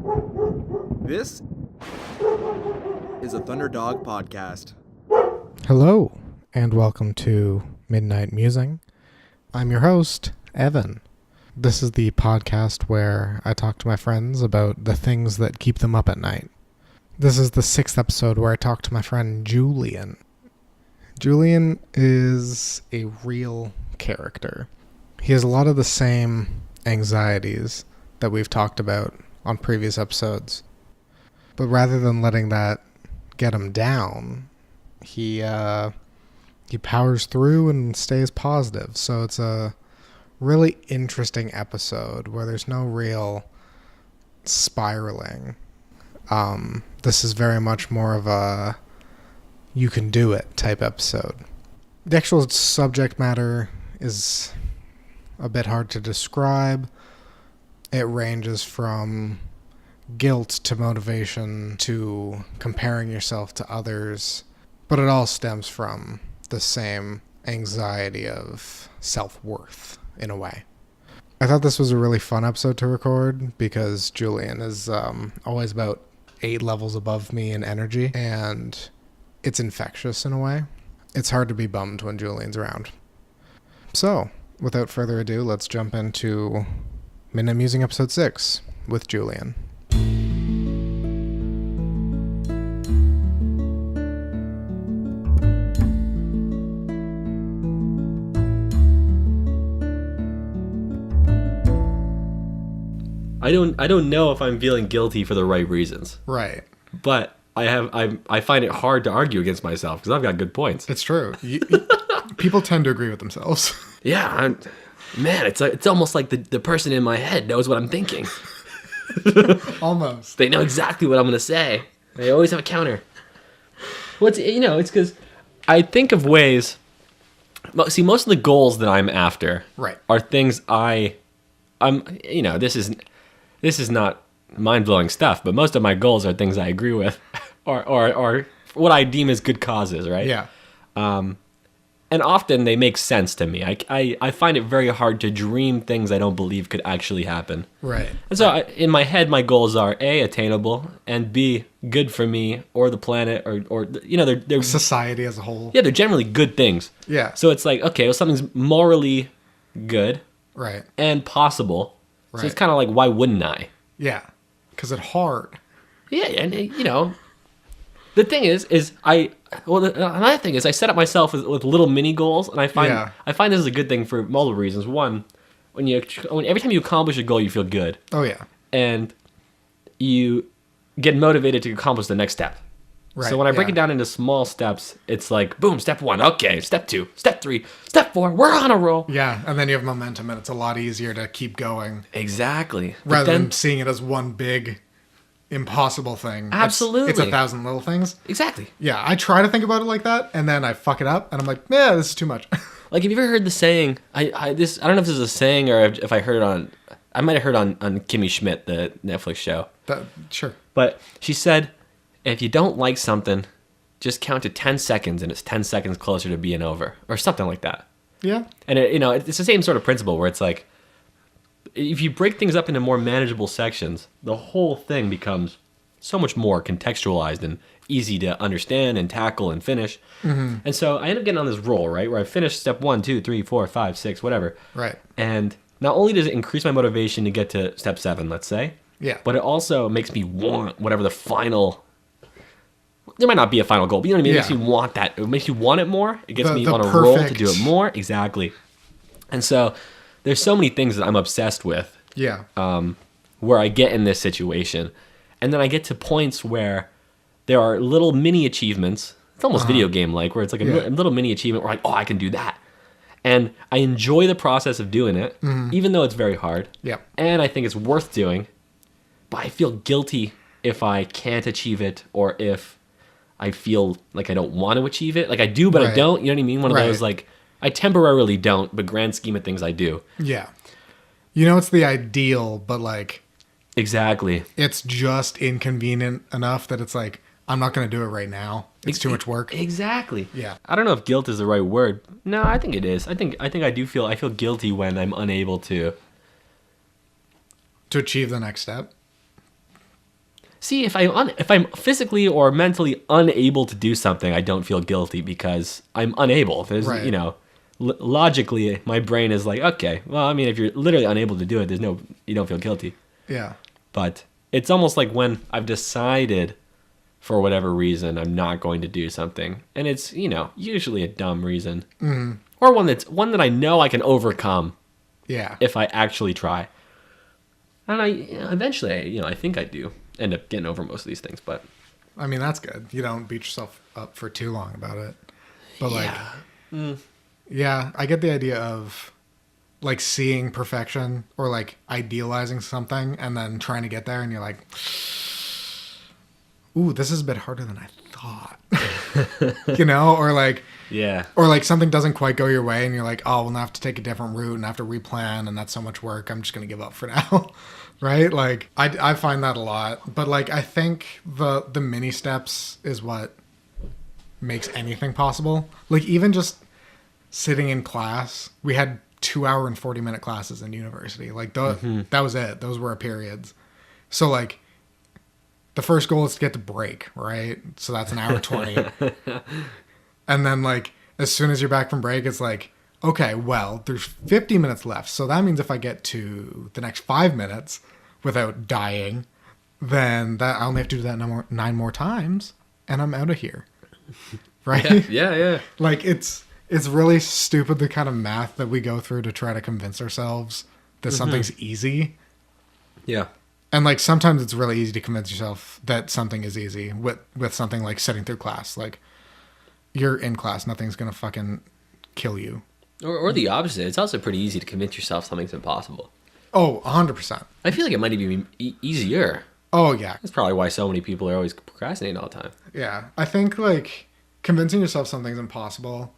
This is a Thunder Dog podcast. Hello, and welcome to Midnight Musing. I'm your host, Evan. This is the podcast where I talk to my friends about the things that keep them up at night. This is the 6th episode where I talk to my friend Julian. Julian is a real character. He has a lot of the same anxieties that we've talked about on previous episodes. But rather than letting that get him down, he powers through and stays positive. So it's a really interesting episode where there's no real spiraling. This is very much more of a you can do it type episode. The actual subject matter is a bit hard to describe. It ranges from guilt to motivation to comparing yourself to others, but it all stems from the same anxiety of self-worth in a way. I thought this was a really fun episode to record because Julian is always about 8 levels above me in energy, and it's infectious in a way. It's hard to be bummed when Julian's around. So, without further ado, let's jump into Midnight Musing episode 6 with Julian. I don't know if I'm feeling guilty for the right reasons. Right. But I find it hard to argue against myself because I've got good points. It's true. People tend to agree with themselves. Yeah, it's almost like the person in my head knows what I'm thinking. Almost. They know exactly what I'm going to say. They always have a counter. It's because I think of ways. See, most of the goals that I'm after are things this is not mind-blowing stuff, but most of my goals are things I agree with or what I deem as good causes, right? Yeah. And often they make sense to me. I find it very hard to dream things I don't believe could actually happen. Right. And so in my head, my goals are A, attainable, and B, good for me or the planet or they're society as a whole. Yeah, they're generally good things. Yeah. So it's like, okay, well, something's morally good. Right. And possible. Right. So it's kind of like, why wouldn't I? Yeah. Because it's hard. Yeah, and the thing is another thing is I set up myself with little mini goals, and I find this is a good thing for multiple reasons. One, every time you accomplish a goal, you feel good. Oh yeah. And you get motivated to accomplish the next step. Right. So when I break it down into small steps, it's like, boom, step 1, okay, step 2, step 3, step 4, we're on a roll. Yeah, and then you have momentum, and it's a lot easier to keep going. Exactly. Rather than seeing it as one big, impossible thing. Absolutely. It's 1,000 little things. Exactly. Yeah, I try to think about it like that, and then I fuck it up, and I'm like, yeah, this is too much. Like, have you ever heard the saying, I don't know if this is a saying or if I heard it I might have heard on Kimmy Schmidt, the Netflix show. Sure. But she said, if you don't like something, just count to 10 seconds and it's 10 seconds closer to being over. Or something like that. Yeah. And it's the same sort of principle where it's like, if you break things up into more manageable sections, the whole thing becomes so much more contextualized and easy to understand and tackle and finish. Mm-hmm. And so I end up getting on this roll, right? Where I finish step 1, 2, 3, 4, 5, 6, whatever. Right. And not only does it increase my motivation to get to step 7, let's say. Yeah. But it also makes me want whatever the final... There might not be a final goal, but you know what I mean? It makes you want that. It makes you want it more. It gets me on a roll to do it more. Exactly. And so there's so many things that I'm obsessed with. Yeah. Where I get in this situation. And then I get to points where there are little mini achievements. It's almost video game-like, where it's like a little mini achievement where I can do that. And I enjoy the process of doing it, even though it's very hard. Yeah. And I think it's worth doing. But I feel guilty if I can't achieve it or if I feel like I don't want to achieve it. Like I do, but I don't. You know what I mean? One of those, like, I temporarily don't, but grand scheme of things I do. Yeah. It's the ideal, but like... Exactly. It's just inconvenient enough that it's like, I'm not going to do it right now. It's too much work. Exactly. Yeah. I don't know if guilt is the right word. No, I think it is. I think I feel guilty when I'm unable to achieve the next step. See, if I'm physically or mentally unable to do something, I don't feel guilty because I'm unable. There's, Right. logically, my brain is like, okay, well, I mean, if you're literally unable to do it, you don't feel guilty. Yeah. But it's almost like when I've decided, for whatever reason, I'm not going to do something, and it's, usually a dumb reason, or one that I know I can overcome Yeah. if I actually try. And eventually, I think I do end up getting over most of these things, but I mean, that's good. You don't beat yourself up for too long about it. But yeah, I get the idea of like seeing perfection or like idealizing something and then trying to get there and you're like, ooh, this is a bit harder than I thought. Or like, yeah. or like something doesn't quite go your way and you're like, oh, we'll have to take a different route and have to replan and that's so much work. I'm just going to give up for now. Right? Like I find that a lot, but like, I think the mini steps is what makes anything possible. Like even just sitting in class, we had 2-hour and 40-minute classes in university. Like that was it. Those were our periods. So like the first goal is to get to break, right? So that's an hour 20. And then like as soon as you're back from break, it's like, okay, well, there's 50 minutes left. So that means if I get to the next 5 minutes without dying, then I only have to do that 9 more times and I'm out of here. Right? Yeah. Like it's really stupid, the kind of math that we go through to try to convince ourselves that something's easy. Yeah. And like sometimes it's really easy to convince yourself that something is easy with something like sitting through class. Like you're in class, nothing's gonna fucking kill you. Or the opposite. It's also pretty easy to convince yourself something's impossible. Oh, 100%. I feel like it might even be easier. Oh yeah. That's probably why so many people are always procrastinating all the time. Yeah. I think like convincing yourself something's impossible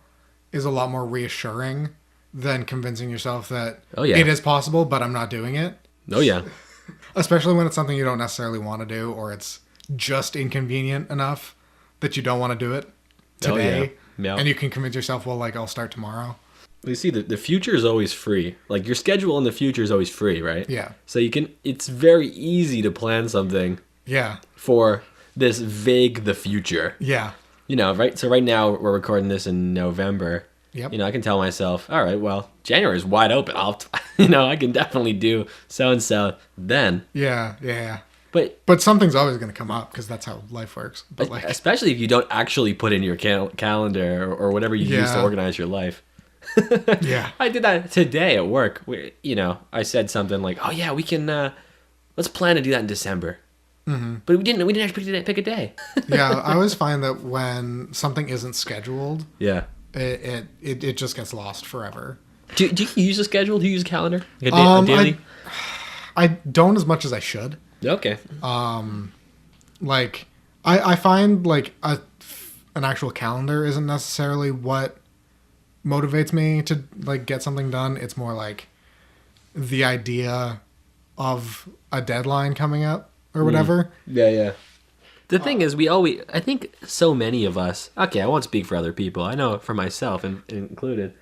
is a lot more reassuring than convincing yourself that it is possible, but I'm not doing it. Oh yeah. Especially when it's something you don't necessarily want to do, or it's just inconvenient enough that you don't want to do it today. Yeah. And you can convince yourself, well, like, I'll start tomorrow. You see, the future is always free. Like, your schedule in the future is always free, right? Yeah. So it's very easy to plan something Yeah. for this vague the future. Yeah. Right? So right now, we're recording this in November. Yep. I can tell myself, all right, well, January is wide open. I can definitely do so-and-so then. Yeah. But something's always going to come up because that's how life works. But like, especially if you don't actually put in your calendar or whatever you use to organize your life. Yeah. I did that today at work. I said something like, oh yeah, we can, let's plan to do that in December. Mm-hmm. But we didn't actually pick a day. Yeah. I always find that when something isn't scheduled, yeah, it just gets lost forever. Do you use a schedule? Do you use a calendar? Like a daily? I don't as much as I should. Okay. Like I find like an actual calendar isn't necessarily what motivates me to like get something done. It's more like the idea of a deadline coming up or whatever. Yeah. The thing is, I think so many of us, okay, I won't speak for other people. I know for myself included,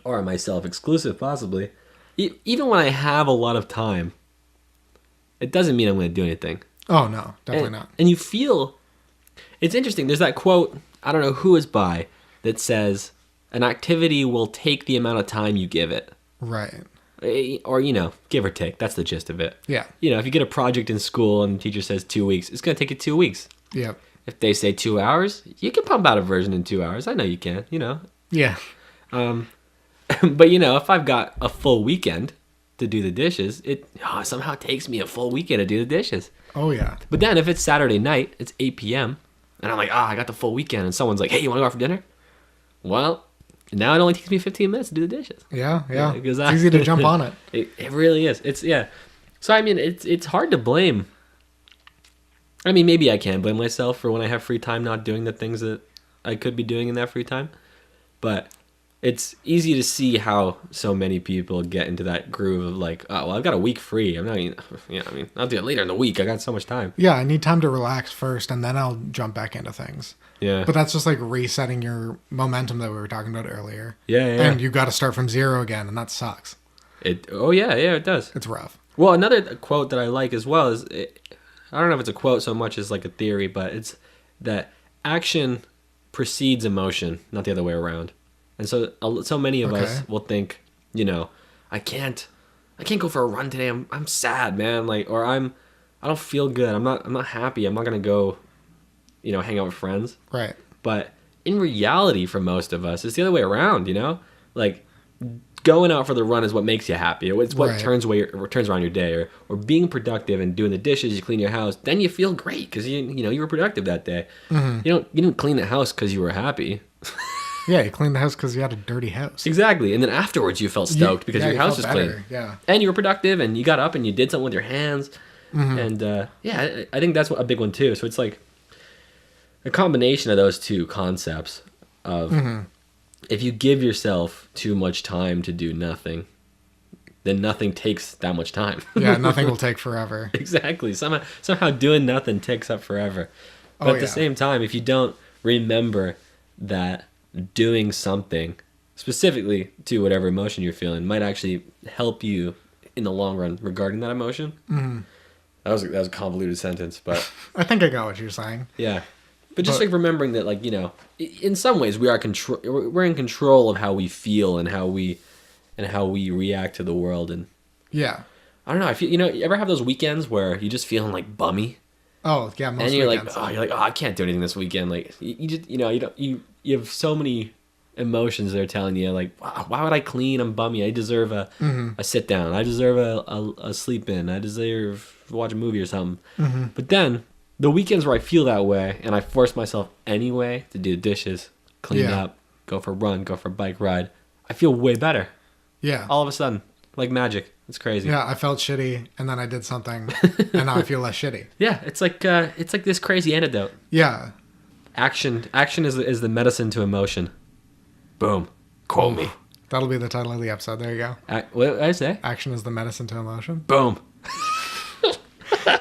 or myself exclusive possibly, even when I have a lot of time, it doesn't mean I'm going to do anything. Oh, no, definitely not. And you feel, it's interesting. There's that quote, I don't know who it's by, that says, an activity will take the amount of time you give it. Right. Or, give or take. That's the gist of it. Yeah. If you get a project in school and the teacher says 2 weeks, it's going to take you 2 weeks. Yep. If they say 2 hours, you can pump out a version in 2 hours. I know you can, Yeah. But, if I've got a full weekend to do the dishes, it somehow takes me a full weekend to do the dishes. Oh, yeah. But then if it's Saturday night, it's 8 p.m., and I'm like, I got the full weekend, and someone's like, hey, you want to go out for dinner? Well, now it only takes me 15 minutes to do the dishes. Yeah. It's easy to jump on it. It really is. So, I mean, it's hard to blame. I mean, maybe I can blame myself for when I have free time not doing the things that I could be doing in that free time. But it's easy to see how so many people get into that groove of like, oh, well, I've got a week free. I'm not even, I'll do it later in the week. I got so much time. Yeah, I need time to relax first, and then I'll jump back into things. Yeah. But that's just like resetting your momentum that we were talking about earlier. Yeah. And you got to start from zero again, and that sucks. It does. It's rough. Well, another quote that I like as well is, I don't know if it's a quote so much as like a theory, but it's that action precedes emotion, not the other way around. And so many of us will think, you know, I can't go for a run today. I'm sad, man. Like, or I don't feel good. I'm not happy. I'm not gonna go, you know, hang out with friends. Right. But in reality, for most of us, it's the other way around. You know, like going out for the run is what makes you happy. It's what turns around your day, or being productive and doing the dishes, you clean your house, then you feel great because you were productive that day. Mm-hmm. You didn't clean the house because you were happy. Yeah, you cleaned the house because you had a dirty house. Exactly, and then afterwards you felt stoked because your house was clean. Yeah, and you were productive, and you got up and you did something with your hands. Mm-hmm. And I think that's a big one too. So it's like a combination of those two concepts of. Mm-hmm. If you give yourself too much time to do nothing, then nothing takes that much time. Yeah, nothing will take forever. Exactly. Somehow doing nothing takes up forever. But at the same time, if you don't remember that doing something, specifically to whatever emotion you're feeling, might actually help you in the long run regarding that emotion. Mm-hmm. That was a convoluted sentence, but I think I got what you're saying. Yeah. But just like remembering that, like, you know, in some ways we're in control of how we feel and how we react to the world. And yeah, I don't know. I feel, you ever have those weekends where you're just feeling like bummy? Oh yeah, most and you're weekends. like, I can't do anything this weekend. Like you just, you have so many emotions that are telling you like, why would I clean? I'm bummy. I deserve a sit down. I deserve a sleep in. I deserve to watch a movie or something. Mm-hmm. But then. The weekends where I feel that way, and I force myself anyway to do dishes, clean up, go for a run, go for a bike ride, I feel way better. Yeah. All of a sudden. Like magic. It's crazy. Yeah, I felt shitty, and then I did something, and now I feel less shitty. Yeah, it's like this crazy antidote. Yeah. Action is the medicine to emotion. Boom. Quote me. That'll be the title of the episode. There you go. What did I say? Action is the medicine to emotion. Boom.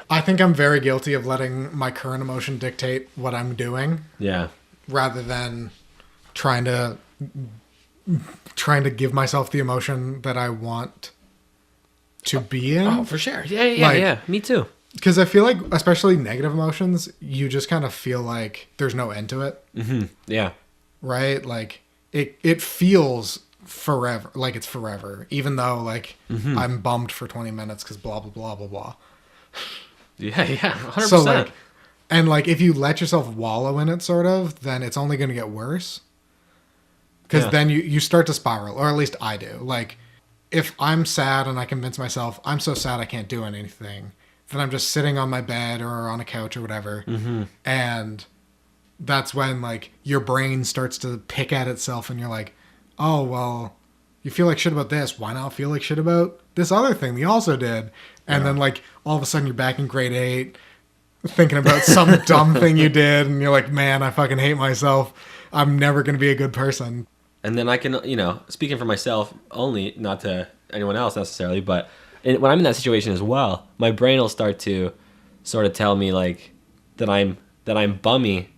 I think I'm very guilty of letting my current emotion dictate what I'm doing. Yeah. Rather than trying to give myself the emotion that I want to be in. Oh, for sure. Yeah. Me too. Because I feel like, especially negative emotions, you just kind of feel like there's no end to it. Mm-hmm. Yeah. Right? Like, it feels forever. Like it's forever. Even though, like, I'm bummed for 20 minutes because blah, blah, blah, blah, blah. Yeah, 100%. So like, and like if you let yourself wallow in it, sort of, then it's only going to get worse. Because then you start to spiral, or at least I do. Like, if I'm sad and I convince myself I'm so sad I can't do anything, then I'm just sitting on my bed or on a couch or whatever, and that's when like your brain starts to pick at itself, and you're like, oh well, you feel like shit about this. Why not feel like shit about this other thing we also did? And then, like, all of a sudden you're back in grade 8 thinking about some dumb thing you did. And you're like, man, I fucking hate myself. I'm never going to be a good person. And then I can, speaking for myself only, not to anyone else necessarily, but when I'm in that situation as well, my brain will start to sort of tell me, like, that I'm bummy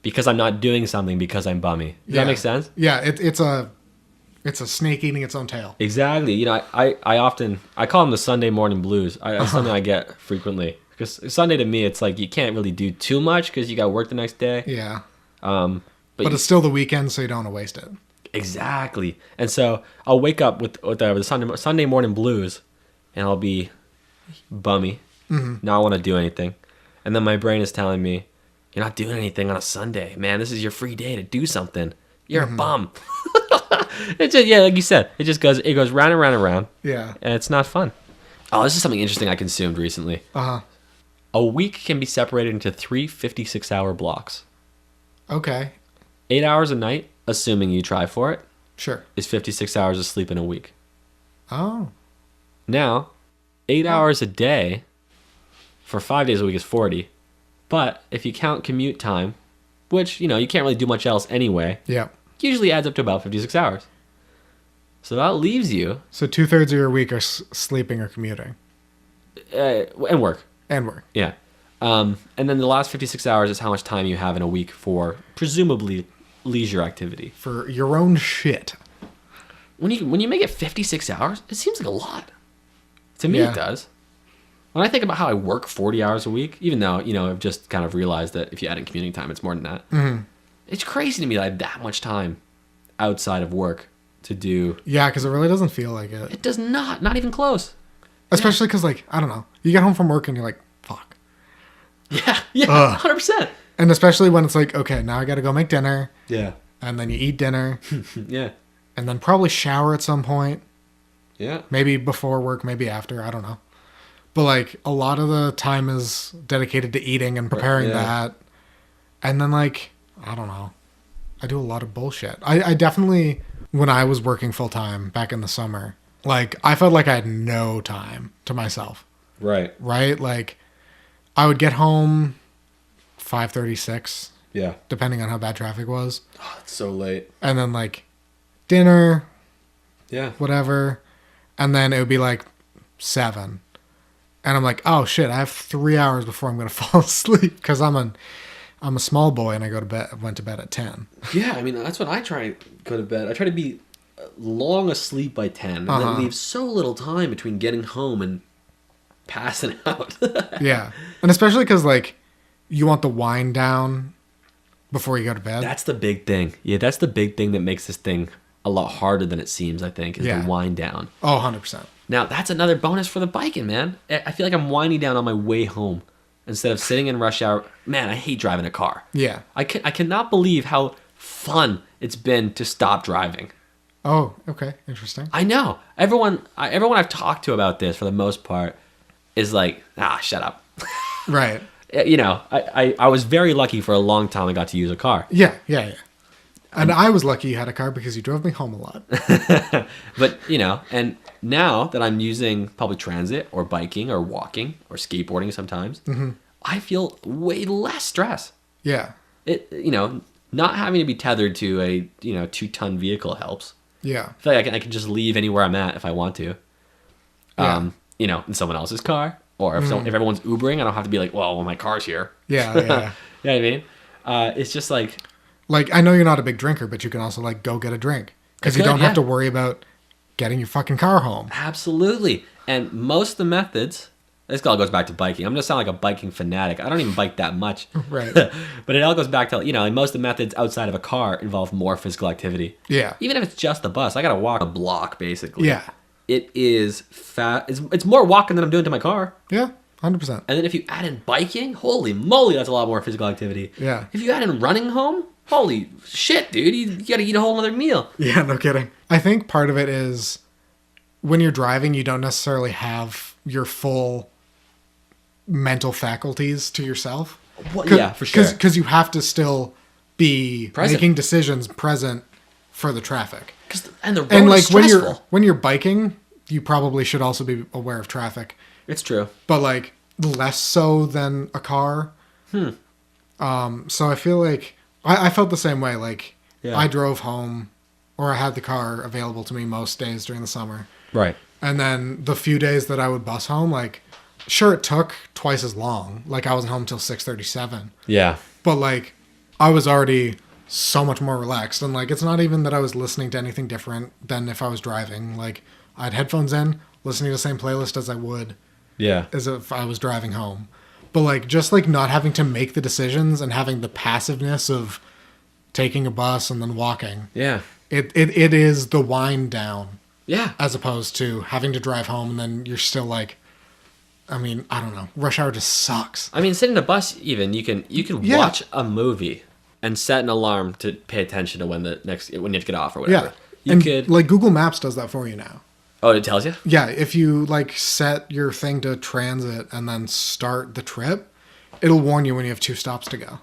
because I'm not doing something because I'm bummy. Does that make sense? Yeah, it's a snake eating its own tail. Exactly. I call them the Sunday morning blues. That's something I get frequently. Because Sunday to me, it's like you can't really do too much because you got work the next day. Yeah. But it's still the weekend, so you don't want to waste it. Exactly. And so I'll wake up with the Sunday morning blues, and I'll be bummy. Mm-hmm. Not want to do anything. And then my brain is telling me, you're not doing anything on a Sunday. Man, this is your free day to do something. You're a bum. It's just, like you said, it goes round and round and round. Yeah. And it's not fun. Oh, this is something interesting I consumed recently. Uh-huh. A week can be separated into 3 56-hour blocks. Okay. 8 hours a night, assuming you try for it. Sure. Is 56 hours of sleep in a week. Oh. Now, 8 hours a day for 5 days a week is 40. But if you count commute time, which, you can't really do much else anyway. Yeah. Usually adds up to about 56 hours. So that leaves you... So 2/3 of your week are sleeping or commuting. And work. And work. Yeah. And then the last 56 hours is how much time you have in a week for presumably leisure activity. For your own shit. When you make it 56 hours, it seems like a lot. To me, it does. When I think about how I work 40 hours a week, even though, I've just kind of realized that if you add in commuting time, it's more than that. Mm-hmm. It's crazy to me that I have that much time outside of work to do. Yeah, because it really doesn't feel like it. It does not even close. Especially because, like, I don't know. You get home from work and you're like, fuck. Yeah, 100%. And especially when it's like, okay, now I got to go make dinner. Yeah. And then you eat dinner. Yeah. And then probably shower at some point. Yeah. Maybe before work, maybe after. I don't know. But, like, a lot of the time is dedicated to eating and preparing that. And then, like, I don't know. I do a lot of bullshit. I definitely, when I was working full time back in the summer, like, I felt like I had no time to myself. Right. Right? Like, I would get home 5:36. Yeah. Depending on how bad traffic was. Oh, it's so late. And then, like, dinner. Yeah. Whatever. And then it would be, like, 7. And I'm like, oh, shit, I have 3 hours before I'm going to fall asleep. Because I'm a small boy and I went to bed at 10. Yeah, I mean, that's what I try to go to bed. I try to be long asleep by 10 and then leave so little time between getting home and passing out. Yeah. And especially because, like, you want the wind down before you go to bed. That's the big thing. Yeah, that's the big thing that makes this thing a lot harder than it seems, I think, is the wind down. Oh, 100%. Now, that's another bonus for the biking, man. I feel like I'm winding down on my way home instead of sitting in rush hour. Man, I hate driving a car. Yeah. I cannot believe how fun it's been to stop driving. Oh, okay. Interesting. I know. Everyone I've talked to about this, for the most part, is like, shut up. Right. I was very lucky for a long time I got to use a car. Yeah. And I was lucky you had a car because you drove me home a lot. But, and now that I'm using public transit or biking or walking or skateboarding sometimes, I feel way less stress. Yeah. Not having to be tethered to a, 2-ton vehicle helps. Yeah. I feel like I can just leave anywhere I'm at if I want to. In someone else's car. Or if everyone's Ubering, I don't have to be like, well, my car's here. Yeah. You know what I mean? It's just like... Like, I know you're not a big drinker, but you can also, like, go get a drink. Because you don't have to worry about getting your fucking car home. Absolutely. And most of the methods... This all goes back to biking. I'm going to sound like a biking fanatic. I don't even bike that much. Right. But it all goes back to, like most of the methods outside of a car involve more physical activity. Yeah. Even if it's just the bus. I got to walk a block, basically. Yeah. It is it's more walking than I'm doing to my car. Yeah, 100%. And then if you add in biking, holy moly, that's a lot more physical activity. Yeah. If you add in running home, holy shit, dude, you got to eat a whole other meal. Yeah, no kidding. I think part of it is when you're driving, you don't necessarily have your full mental faculties to yourself. Well, yeah, for sure. Because you have to still be present. Making decisions present for the traffic. And the road is stressful. when you're biking, you probably should also be aware of traffic. It's true. But, like, less so than a car. So I feel like I felt the same way. Like, I drove home, or I had the car available to me most days during the summer. Right. And then the few days that I would bus home, like, sure, it took twice as long. Like, I wasn't home till 6:37. Yeah. But, like, I was already so much more relaxed. And, like, it's not even that I was listening to anything different than if I was driving. Like, I had headphones in, listening to the same playlist as I would as if I was driving home. But, like, just, like, not having to make the decisions and having the passiveness of taking a bus and then walking. Yeah. It is the wind down. Yeah. As opposed to having to drive home and then you're still, like, I mean, I don't know. Rush hour just sucks. I mean, sitting in a bus, even, you can watch a movie and set an alarm to pay attention to when you have to get off or whatever. Yeah. Like, Google Maps does that for you now. Oh, it tells you? Yeah, if you, like, set your thing to transit and then start the trip, it'll warn you when you have 2 stops to go.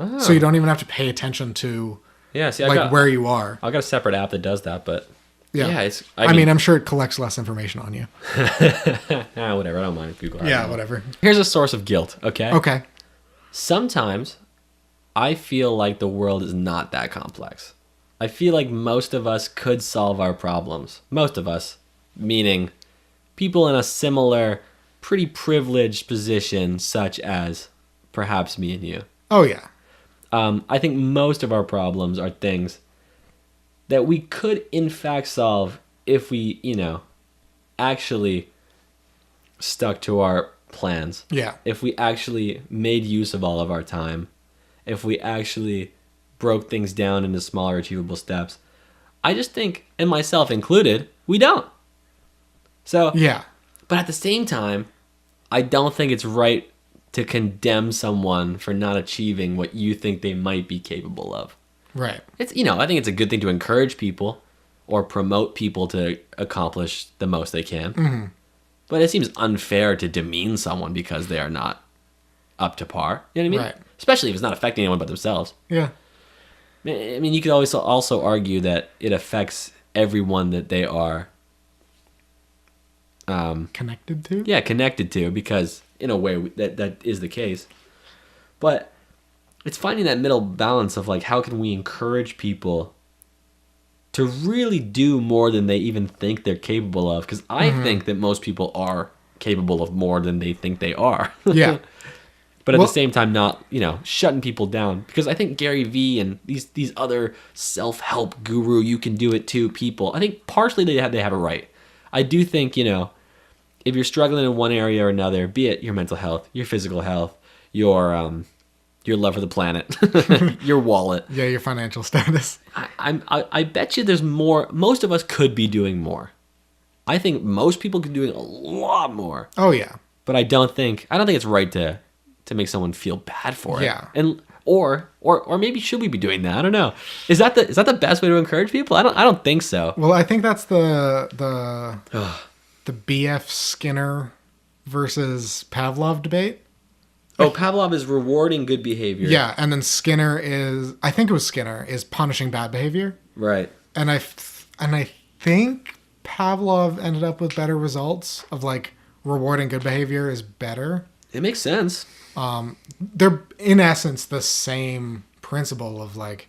Oh. So you don't even have to pay attention to, where you are. I got a separate app that does that, but... Yeah, I mean, I'm sure it collects less information on you. Whatever, I don't mind if Google. Yeah, whatever. Here's a source of guilt, okay? Okay. Sometimes I feel like the world is not that complex. I feel like most of us could solve our problems. Most of us, meaning people in a similar, pretty privileged position, such as perhaps me and you. Oh, yeah. I think most of our problems are things that we could in fact solve if we, actually stuck to our plans, Yeah. if we actually made use of all of our time, if we actually broke things down into smaller achievable steps, I just think, and myself included, we don't. So, Yeah. but at the same time, I don't think it's right to condemn someone for not achieving what you think they might be capable of. Right. It's, I think it's a good thing to encourage people or promote people to accomplish the most they can. Mm-hmm. But it seems unfair to demean someone because they are not up to par. You know what I mean? Right. Especially if it's not affecting anyone but themselves. Yeah. I mean, you could always also argue that it affects everyone that they are Connected to? yeah, connected to, because in a way that is the case. But it's finding that middle balance of like, how can we encourage people to really do more than they even think they're capable of? Because I think that most people are capable of more than they think they are. Yeah. But at Well- the same time, not, shutting people down. Because I think Gary Vee and these other self-help guru, you can do it too, people, I think partially they have it right. I do think, if you're struggling in one area or another, be it your mental health, your physical health, your love for the planet, your wallet, Yeah, your financial status. I bet you there's more. Most of us could be doing more. I think most people could be doing a lot more. Oh, yeah. But I don't think it's right to make someone feel bad for it. Yeah. And or maybe should we be doing that? I don't know. Is that the best way to encourage people? I don't think so. Well, I think that's the B.F. Skinner versus Pavlov debate. Oh, Pavlov is rewarding good behavior. Yeah, and then Skinner is, I think it was Skinner, is punishing bad behavior. Right. And I think Pavlov ended up with better results of like rewarding good behavior is better. It makes sense. They're in essence the same principle of like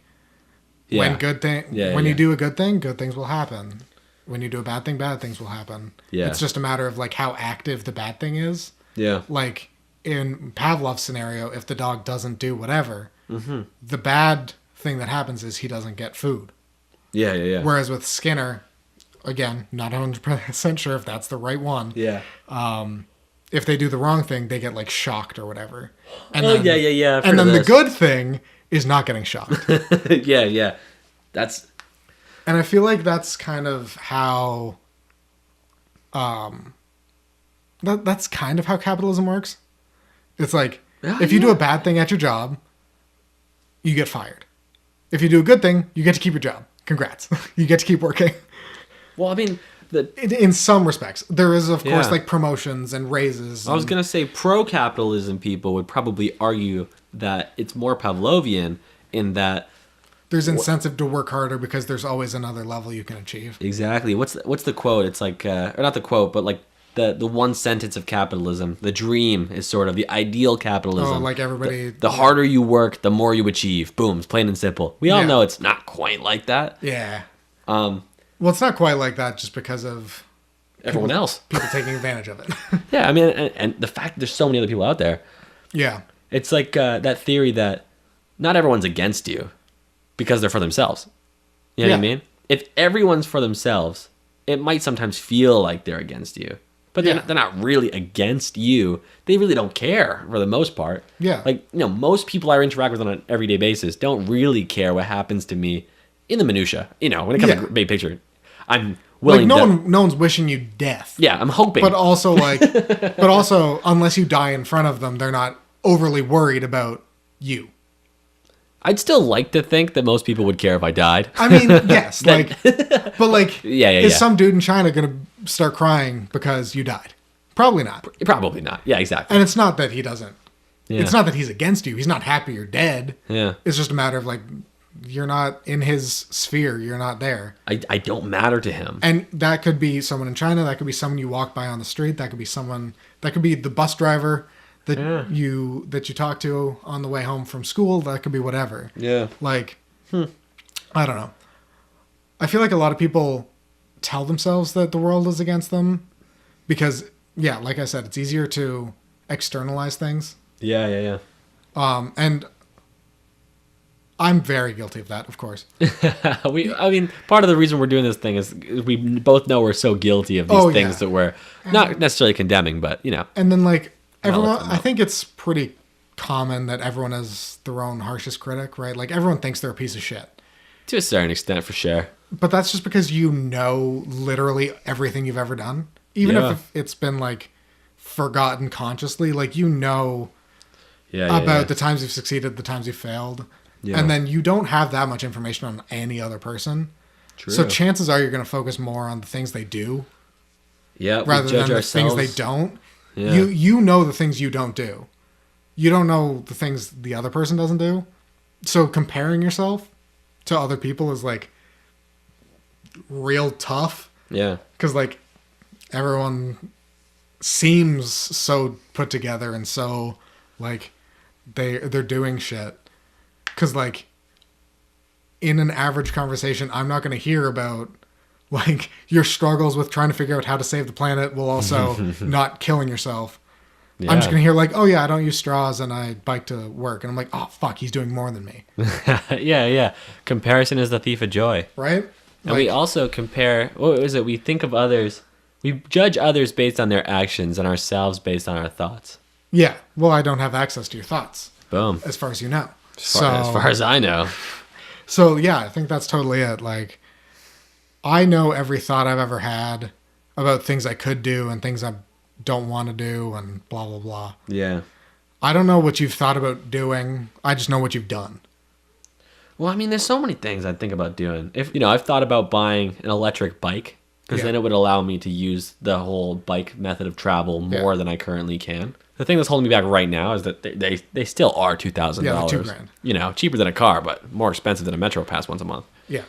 when you do a good thing, good things will happen. When you do a bad things will happen. Yeah. It's just a matter of like how active the bad thing is. Yeah. Like in Pavlov's scenario, if the dog doesn't do whatever, the bad thing that happens is he doesn't get food. Yeah. Whereas with Skinner, again, not 100% sure if that's the right one. Yeah. If they do the wrong thing, they get like shocked or whatever. And Yeah. I've And heard then of the this. good thing is not getting shocked. Yeah. That's And I feel like that's kind of how that's kind of how capitalism works. It's like if you do a bad thing at your job, you get fired. If you do a good thing, you get to keep your job. Congrats. You get to keep working. well, I mean, In some respects, there is of course Yeah. like promotions and raises. I was going to say pro-capitalism people would probably argue that it's more Pavlovian in that there's incentive to work harder because there's always another level you can achieve. exactly. What's the quote? It's like or not the quote, but like the one sentence of capitalism. The dream is sort of the ideal capitalism. Oh, like everybody. The harder you work, the more you achieve. Boom, it's plain and simple. We all Yeah. know it's not quite like that. Yeah. Well, it's not quite like that just because of Everyone else. people taking advantage of it. Yeah, I mean, and the fact that there's so many other people out there. Yeah. It's like that theory that not everyone's against you because they're for themselves. You know what I Yeah. mean? If everyone's for themselves, it might sometimes feel like they're against you. But Yeah. they're not really against you. They really don't care for the most part. Yeah. Like, most people I interact with on an everyday basis don't really care what happens to me in the minutia. When it comes Yeah. to big picture. I'm Like willing no one's wishing you death. Yeah, I'm hoping. But also unless you die in front of them, they're not overly worried about you. I'd still like to think that most people would care if I died. I mean, yes, but Yeah. is some dude in China gonna start crying because you died? Probably not. Probably not. Yeah, exactly. And it's not that he doesn't. Yeah. It's not that he's against you. He's not happy you're dead. Yeah. It's just a matter of like you're not in his sphere. You're not there. I don't matter to him. And that could be someone in China. That could be someone you walk by on the street. That could be someone. That could be the bus driver that you talk to on the way home from school. That could be whatever. Yeah. Like, I don't know. I feel like a lot of people tell themselves that the world is against them because, yeah, like I said, it's easier to externalize things. Yeah. And I'm very guilty of that, of course. I mean, part of the reason we're doing this thing is we both know we're so guilty of these things that we're not necessarily condemning, but And then, like, everyone, I think it's pretty common that everyone is their own harshest critic, right? Like everyone thinks they're a piece of shit. To a certain extent, for sure. But that's just because you know literally everything you've ever done. Even if it's been like forgotten consciously, like you know about the times you've succeeded, the times you've failed. Yeah. And then you don't have that much information on any other person. True. So chances are you're going to focus more on the things they do. Yeah, rather than the things they don't. Yeah. You know the things you don't do. You don't know the things the other person doesn't do. So comparing yourself to other people is like real tough. Yeah. Because like everyone seems so put together and so like they're doing shit. Because like in an average conversation, I'm not going to hear about like your struggles with trying to figure out how to save the planet while also not killing yourself. Yeah. I'm just going to hear like, oh yeah, I don't use straws and I bike to work. And I'm like, oh fuck, he's doing more than me. Yeah. Comparison is the thief of joy. Right? And we also compare, what is it? We think of others, we judge others based on their actions and ourselves based on our thoughts. Yeah. Well, I don't have access to your thoughts. Boom. As far as you know. As far as I know. So yeah, I think that's totally it. Like, I know every thought I've ever had about things I could do and things I don't want to do and blah, blah, blah. Yeah. I don't know what you've thought about doing. I just know what you've done. Well, I mean, there's so many things I think about doing. I've thought about buying an electric bike because then it would allow me to use the whole bike method of travel more than I currently can. The thing that's holding me back right now is that they still are $2,000. Yeah, $2,000. Cheaper than a car, but more expensive than a Metro Pass once a month. Yeah.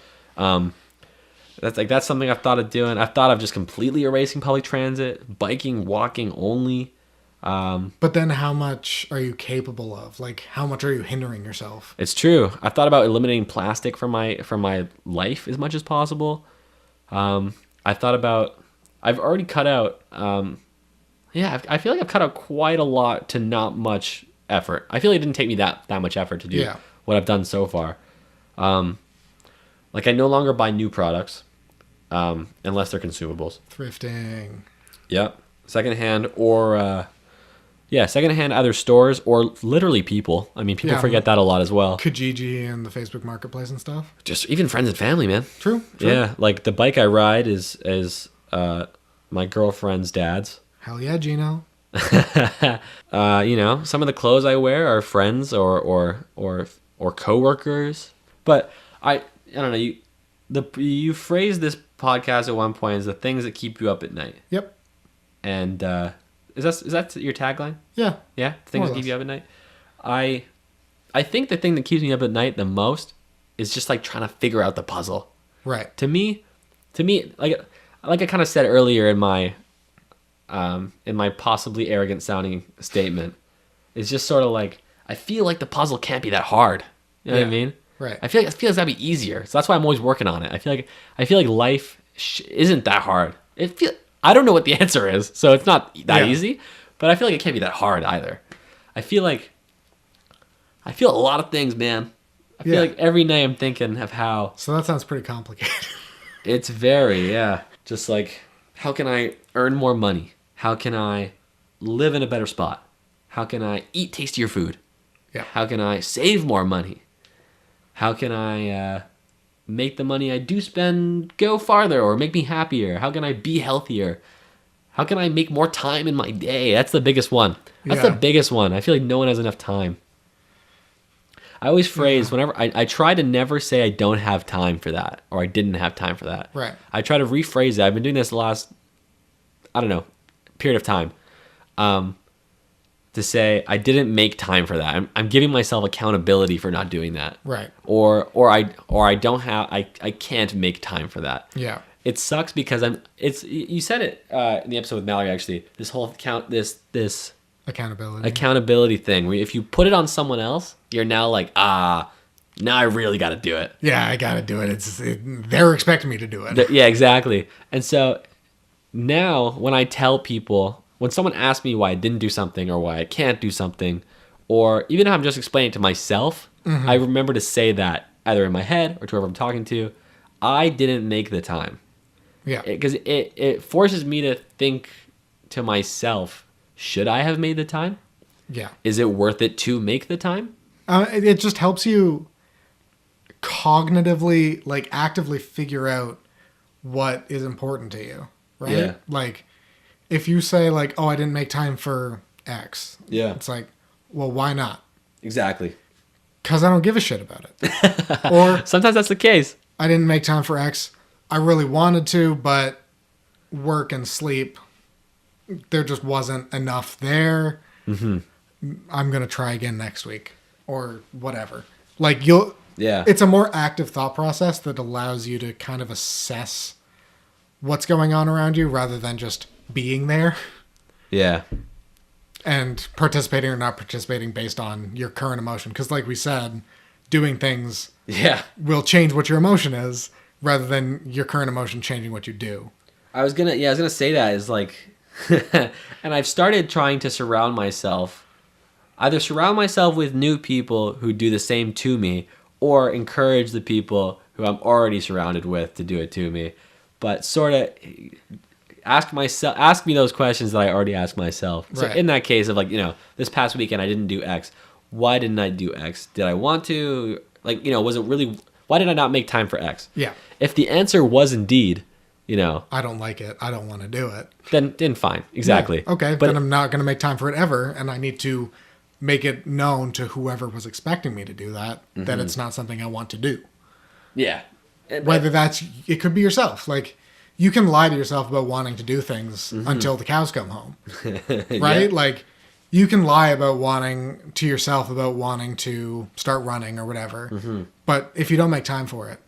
That's something I've thought of doing. I've thought of just completely erasing public transit, biking, walking only. But then how much are you capable of? Like, how much are you hindering yourself? It's true. I've thought about eliminating plastic from my life as much as possible. I've already cut out... I feel like I've cut out quite a lot to not much effort. I feel like it didn't take me that much effort to do what I've done so far. Like I no longer buy new products unless they're consumables. Thrifting. Yep. Secondhand or secondhand either stores or literally people. I mean, people forget that a lot as well. Kijiji and the Facebook Marketplace and stuff. Just even friends and family, man. True. Yeah, like the bike I ride is my girlfriend's dad's. Hell yeah, Gino. Some of the clothes I wear are friends or coworkers. But I don't know. You phrased this podcast at one point as the things that keep you up at night. Yep. And is that your tagline? Yeah. Yeah. Things that keep you up at night. I think the thing that keeps me up at night the most is just like trying to figure out the puzzle. Right. To me, like I kind of said earlier in my possibly arrogant sounding statement, it's just sort of like I feel like the puzzle can't be that hard. You know what I mean? Right. I feel like that'd be easier. So that's why I'm always working on it. I feel like life isn't that hard. I don't know what the answer is, so it's not that easy. But I feel like it can't be that hard either. I feel a lot of things, man. I feel like every night I'm thinking of how. So that sounds pretty complicated. It's very just like how can I earn more money? How can I live in a better spot? How can I eat tastier food? Yeah. How can I save more money? How can I make the money I do spend go farther or make me happier? How can I be healthier? How can I make more time in my day? That's the biggest one. That's the biggest one. I feel like no one has enough time. I always phrase whenever I try to never say I don't have time for that or I didn't have time for that. Right. I try to rephrase it. I've been doing this the last, period of time. To say I didn't make time for that. I'm giving myself accountability for not doing that. Right. Or I don't have I can't make time for that. Yeah. It sucks because you said it in the episode with Mallory actually. This whole this accountability thing where if you put it on someone else, you're now like, now I really got to do it. Yeah, I got to do it. They're expecting me to do it. Yeah, exactly. And so now when I tell people, when someone asks me why I didn't do something or why I can't do something, or even if I'm just explaining it to myself, I remember to say that either in my head or to whoever I'm talking to, I didn't make the time. Yeah. Because it forces me to think to myself should I have made the time? Yeah. Is it worth it to make the time? It just helps you cognitively, like, actively figure out what is important to you, right? Yeah. Like, if you say, like, oh, I didn't make time for X. Yeah. It's like, well, why not? Exactly. Because I don't give a shit about it. Or Sometimes that's the case. I didn't make time for X. I really wanted to, but work and sleep, there just wasn't enough there. Mm-hmm. I'm going to try again next week or whatever. Like, Yeah. it's a more active thought process that allows you to kind of assess what's going on around you rather than just being there Yeah. and participating or not participating based on your current emotion. Because like we said, doing things Yeah. will change what your emotion is rather than your current emotion changing what you do. I was gonna say that is like, and I've started trying to surround myself with new people who do the same to me, or encourage the people who I'm already surrounded with to do it to me. But sort of ask me those questions that I already asked myself. So Right. in that case of like, this past weekend I didn't do X. Why didn't I do X? Did I want to? Like, was it really? Why did I not make time for X? Yeah. If the answer was indeed, I don't like it. I don't want to do it. then fine. Exactly. Yeah, okay, But then I'm not going to make time for it ever, and I need to make it known to whoever was expecting me to do that that it's not something I want to do. yeah. Whether it could be yourself. Like, you can lie to yourself about wanting to do things until the cows come home, right? Yeah. Like, you can lie to yourself about wanting to start running or whatever. But if you don't make time for it,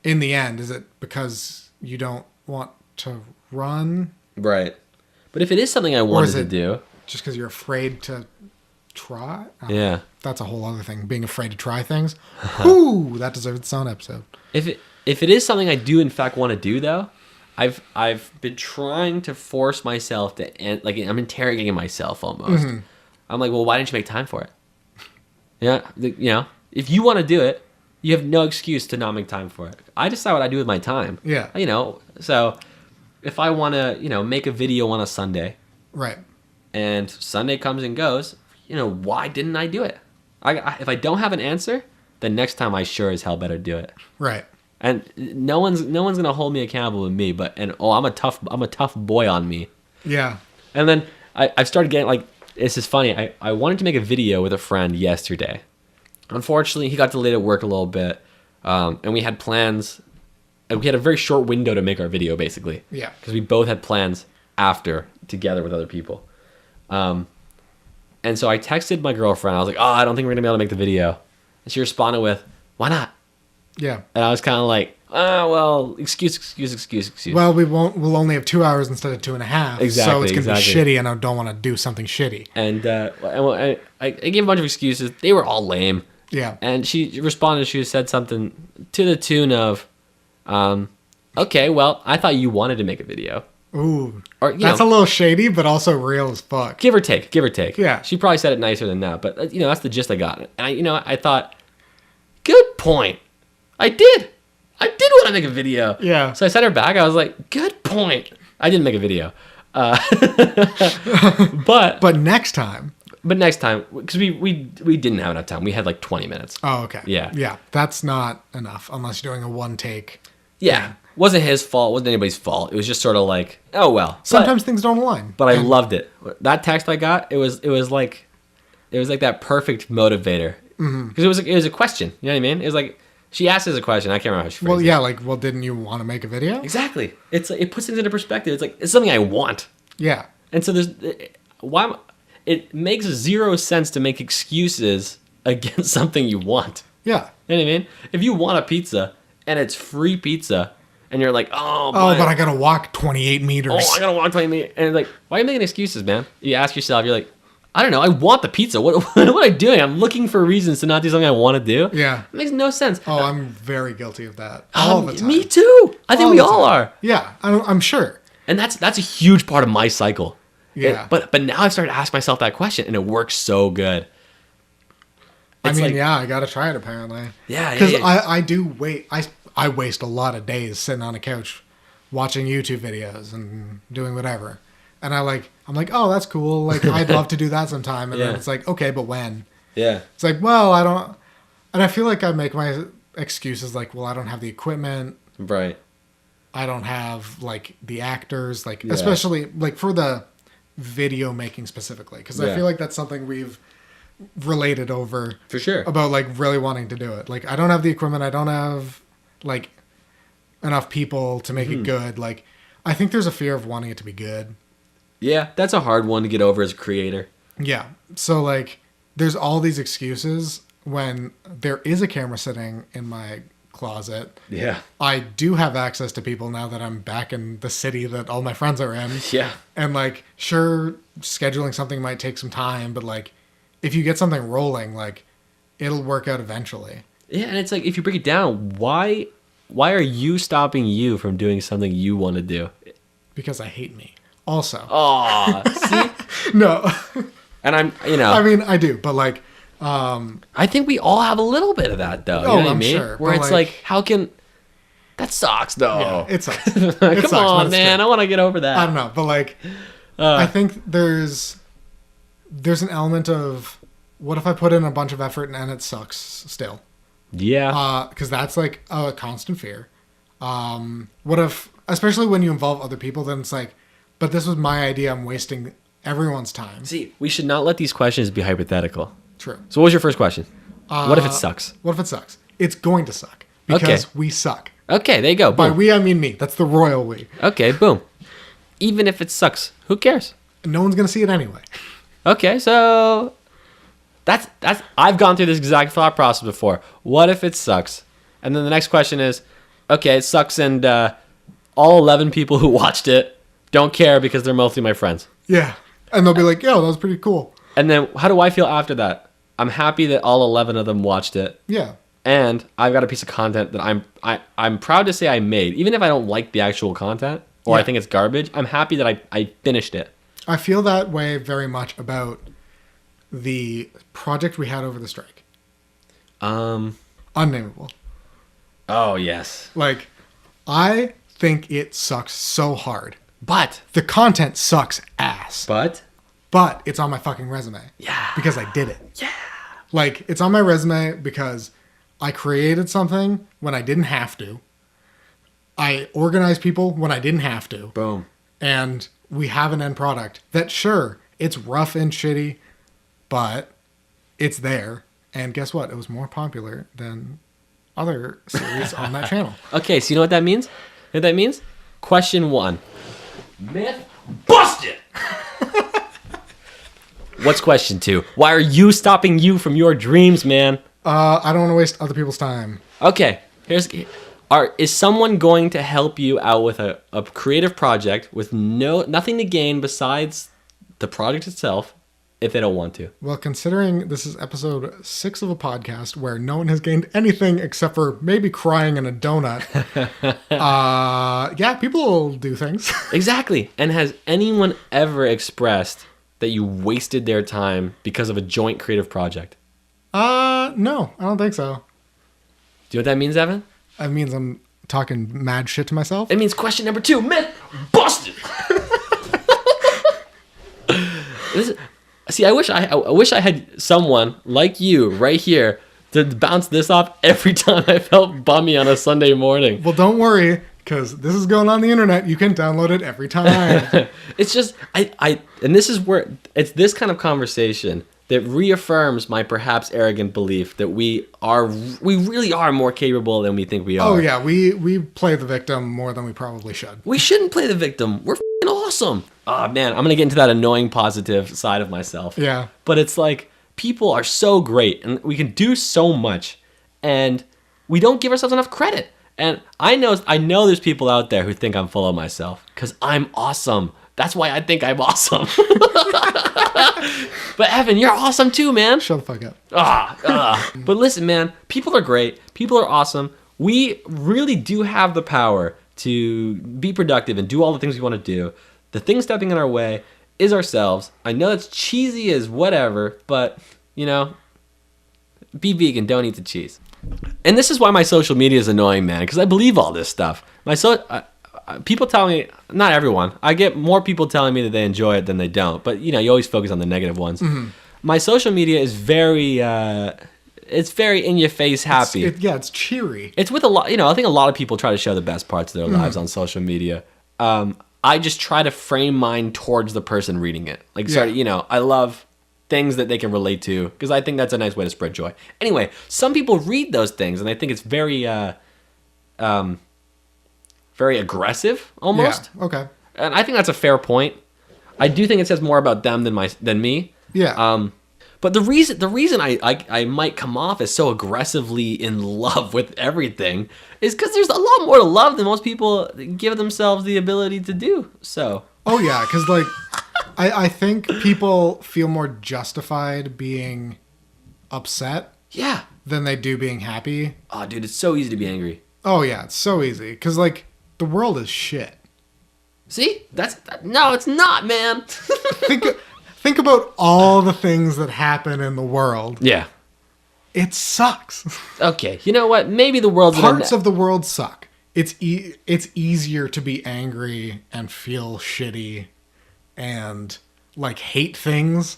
in the end, is it because you don't want to run? Right. But if it is something I wanted to do, Just because you're afraid to try? yeah. That's a whole other thing. Being afraid to try things. Ooh, that deserves its own episode. If it is something I do in fact want to do though, I've been trying to force myself to like I'm interrogating myself almost. I'm like, well, why didn't you make time for it? Yeah, if you want to do it, you have no excuse to not make time for it. I decide what I do with my time. Yeah. So if I want to, make a video on a Sunday, Right. and Sunday comes and goes, why didn't I do it? If I don't have an answer, then next time I sure as hell better do it. Right. And no one's gonna hold me accountable with me, I'm a tough boy on me. Yeah. And then I've started getting like, this is funny. I wanted to make a video with a friend yesterday. Unfortunately, he got delayed at work a little bit, and we had plans. And we had a very short window to make our video, basically. Yeah. Because we both had plans after together with other people. And so I texted my girlfriend. I was like, "Oh, I don't think we're gonna be able to make the video." And she responded with, "Why not?" Yeah. And I was kind of like, well, excuse. Well, we'll only have 2 hours instead of 2.5. So Exactly, it's going to be exactly. shitty, and I don't want to do something shitty. And I gave a bunch of excuses. They were all lame. Yeah. And she responded. She said something to the tune of, "Okay, well, I thought you wanted to make a video." Ooh. Or That's a little shady, but also real as fuck. give or take. Yeah. She probably said it nicer than that, but that's the gist I got. And I thought, good point. I did want to make a video. Yeah. So I sent her back. I was like, good point. I didn't make a video. But next time. But next time, because we didn't have enough time. We had like 20 minutes. Oh, okay. Yeah. Yeah. That's not enough unless you're doing a one take. Yeah. Wasn't his fault. Wasn't anybody's fault. It was just sort of like, oh well. Sometimes things don't align. But I loved it. That text I got, it was like that perfect motivator. Because it was a question. You know what I mean? It was like, she asked us a question. I can't remember how she phrased it. Well, didn't you want to make a video? Exactly. It puts things into perspective. It's like, it's something I want. Yeah. And so it makes zero sense to make excuses against something you want. Yeah. You know what I mean? If you want a pizza and it's free pizza and you're like, but I got to walk 28 meters. I gotta walk 20 meters. And like, why are you making excuses, man? You ask yourself, you're like, I don't know, I want the pizza. What am I doing? I'm looking for reasons to not do something I want to do. Yeah. It makes no sense. Oh, I'm very guilty of that. All the time. Me too. I think we all are. Yeah, I'm sure. And that's a huge part of my cycle. Yeah. But now I've started to ask myself that question, and it works so good. It's I got to try it apparently. Yeah, Because yeah. I do wait. I waste a lot of days sitting on a couch watching YouTube videos and doing whatever. And I'm like, oh, that's cool. Like, I'd love to do that sometime. And then it's like, okay, but when? Yeah. It's like, well, I don't. And I feel like I make my excuses like, well, I don't have the equipment. Right. I don't have like the actors, like especially like for the video making specifically, because I feel like that's something we've related over for sure about like really wanting to do it. Like, I don't have the equipment. I don't have like enough people to make it good. Like, I think there's a fear of wanting it to be good. Yeah, that's a hard one to get over as a creator. Yeah. So like, there's all these excuses when there is a camera sitting in my closet. Yeah. I do have access to people now that I'm back in the city that all my friends are in. Yeah. And like, sure, scheduling something might take some time, but like, if you get something rolling, like, it'll work out eventually. Yeah, and it's like, if you break it down, why are you stopping you from doing something you want to do? Because I hate me. Also. Oh, see? No. And I mean, I do, but like, I think we all have a little bit of that, though. You know what I mean? Sure. Where it's like, how can... That sucks, though. Yeah, it sucks. Come on, man. I want to get over that. I don't know, but like, I think there's an element of, what if I put in a bunch of effort and it sucks still? Yeah. Because that's like a constant fear. What if, especially when you involve other people, then it's like, but this was my idea. I'm wasting everyone's time. See, we should not let these questions be hypothetical. True. So what was your first question? What if it sucks? What if it sucks? It's going to suck. Because we suck. Okay, there you go. Boom. By we, I mean me. That's the royal we. Okay, boom. Even if it sucks, who cares? No one's going to see it anyway. Okay, so that's I've gone through this exact thought process before. What if it sucks? And then the next question is, okay, it sucks, and all 11 people who watched it don't care because they're mostly my friends. Yeah. And they'll be like, yo, that was pretty cool. And then how do I feel after that? I'm happy that all 11 of them watched it. Yeah. And I've got a piece of content that I'm proud to say I made. Even if I don't like the actual content or I think it's garbage, I'm happy that I finished it. I feel that way very much about the project we had over the strike. Unnameable. Oh, yes. Like, I think it sucks so hard. But the content sucks ass. But it's on my fucking resume. Yeah. Because I did it. Yeah. Like, it's on my resume because I created something when I didn't have to. I organized people when I didn't have to. Boom. And we have an end product that, sure, it's rough and shitty, but it's there. And guess what? It was more popular than other series on that channel. Okay, so you know what that means? You know what that means? Question 1. Myth busted! What's question 2? Why are you stopping you from your dreams, man? I don't want to waste other people's time. Okay, is someone going to help you out with a creative project with nothing to gain besides the project itself if they don't want to? Well, considering this is episode 6 of a podcast where no one has gained anything except for maybe crying in a donut, yeah, people will do things. Exactly. And has anyone ever expressed that you wasted their time because of a joint creative project? No, I don't think so. Do you know what that means, Evan? That means I'm talking mad shit to myself. It means question number 2, myth busted. See, I wish I had someone like you right here to bounce this off every time I felt bummy on a Sunday morning. Well, don't worry, because this is going on the internet. You can download it every time. It's just and this is where it's this kind of conversation that reaffirms my perhaps arrogant belief that we really are more capable than we think we are. Oh yeah, we play the victim more than we probably should. We shouldn't play the victim. We're f***ing awesome. Oh man, I'm gonna get into that annoying positive side of myself. Yeah. But it's like people are so great and we can do so much and we don't give ourselves enough credit. And I know there's people out there who think I'm full of myself because I'm awesome. That's why I think I'm awesome. But Evan, you're awesome too, man. Shut the fuck up. But listen, man, people are great. People are awesome. We really do have the power to be productive and do all the things we want to do. The thing stepping in our way is ourselves. I know it's cheesy as whatever, but, be vegan, don't eat the cheese. And this is why my social media is annoying, man, because I believe all this stuff. people tell me, not everyone, I get more people telling me that they enjoy it than they don't. But, you always focus on the negative ones. Mm-hmm. My social media is very, it's very in your face happy. It's cheery. It's with a lot, I think a lot of people try to show the best parts of their lives on social media. I just try to frame mine towards the person reading it. Like, I love things that they can relate to because I think that's a nice way to spread joy. Anyway, some people read those things and I think it's very, very aggressive almost. Yeah, okay. And I think that's a fair point. I do think it says more about them than me. Yeah. But the reason I might come off as so aggressively in love with everything is because there's a lot more to love than most people give themselves the ability to do. So. Oh yeah, because like, I think people feel more justified being upset. Yeah. Than they do being happy. Oh, dude, it's so easy to be angry. Oh yeah, it's so easy because like the world is shit. See, no, it's not, man. Think about all the things that happen in the world. Yeah. It sucks. Okay, you know what? Maybe the world's... Parts of the world suck. It's easier to be angry and feel shitty and, like, hate things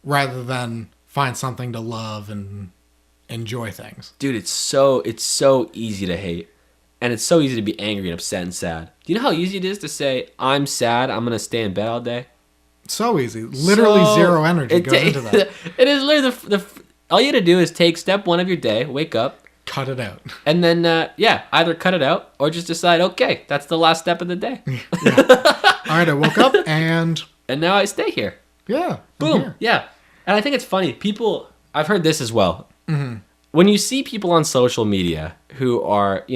rather than find something to love and enjoy things. Dude, it's so easy to hate. And it's so easy to be angry and upset and sad. Do you know how easy it is to say, I'm sad, I'm going to stay in bed all day? So easy. Literally zero energy goes into that. It is literally all you had to do is take step one of your day, wake up, cut it out, and then either cut it out or just decide, okay, that's the last step of the day. Yeah. All right, I woke up and now I stay here. Yeah, boom. Yeah, and I think it's funny. I've heard this as well. Mm-hmm. When you see people on social media who are